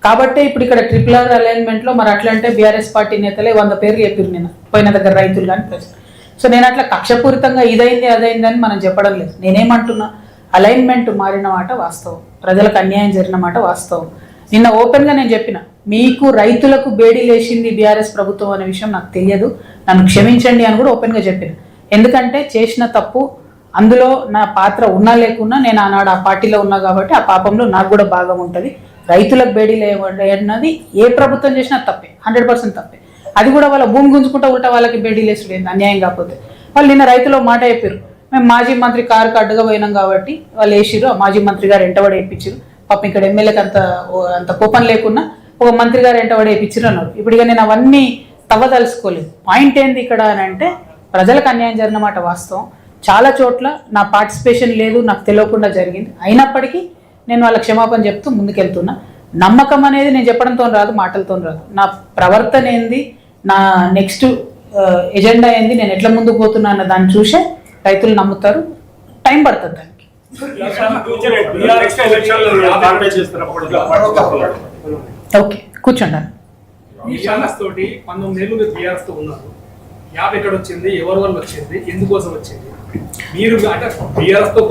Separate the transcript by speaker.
Speaker 1: కాబట్టి ఇప్పుడు ఇక్కడ ట్రిపుల్ ఆర్ అలైన్మెంట్ లో మరి అట్లా అంటే బీఆర్ఎస్ పార్టీ నేతలే 100 పేర్లు చెప్పారు నేను పోయిన దగ్గర రైతులు కానీ ప్రజలు. సో నేను అట్లా కక్షపూరితంగా ఇదైంది అదైంది అని మనం చెప్పడం లేదు. నేనేమంటున్నా, అలైన్మెంట్ మారిన మాట వాస్తవం, ప్రజలకు అన్యాయం జరిగిన మాట వాస్తవం. నిన్న ఓపెన్గా నేను చెప్పిన, మీకు రైతులకు బేడీ లేచింది బీఆర్ఎస్ ప్రభుత్వం అనే విషయం నాకు తెలియదు, నన్ను క్షమించండి అని కూడా ఓపెన్గా చెప్పిన. ఎందుకంటే చేసిన తప్పు, అందులో నా పాత్ర ఉన్నా లేకున్నా నేను ఆనాడు ఆ పార్టీలో ఉన్నా కాబట్టి ఆ పాపంలో నాకు కూడా భాగం ఉంటుంది. రైతులకు బేడీ లేవన్నది ఏ ప్రభుత్వం చేసినా తప్పే, 100% తప్పే. అది కూడా వాళ్ళ భూమి గుంజుకుంటా ఉల్టా వాళ్ళకి బేడీ లేసుడు ఏంది, అన్యాయం కాకపోతే. వాళ్ళు నిన్న రైతులో మాట చెప్పారు, మేము మాజీ మంత్రి కారుకు అడ్డుగా పోయినాం కాబట్టి వాళ్ళు వేసిరు, ఆ మాజీ మంత్రి గారు ఎంటబడి వేయించారు. పాపం ఇక్కడ ఎమ్మెల్యేకి అంత కోపం లేకున్నా ఒక మంత్రి గారు ఎంటబడి వేయించారు అన్నారు. ఇప్పుడు ఇక నేను అవన్నీ తవ్వదలుచుకోలేదు. పాయింట్ ఏంది ఇక్కడ అని అంటే, ప్రజలకు అన్యాయం జరిగిన మాట వాస్తవం. చాలా చోట్ల నా పార్టిసిపేషన్ లేదు, నాకు తెలియకుండా జరిగింది. అయినప్పటికీ నేను వాళ్ళ క్షమాపణ చెప్తూ ముందుకెళ్తున్నా. నమ్మకం అనేది నేను చెప్పడంతో రాదు, మాటలతో రాదు. నా ప్రవర్తన ఏంది, నా నెక్స్ట్ ఎజెండా ఏంది, నేను ఎట్లా ముందుకు పోతున్నా అన్న దాన్ని చూసే రైతులు నమ్ముతారు. టైం పడుతుంది దానికి. ఓకే, కూర్చోండి.
Speaker 2: తోటి 19 ఏళ్ళు బీఆర్ఎస్ తో ఉన్నారు. 50 ఎక్కడ వచ్చింది, ఎవరి వల్ల వచ్చింది, ఎందుకోసం వచ్చింది? మీరు అంటే బీఆర్ఎస్ తో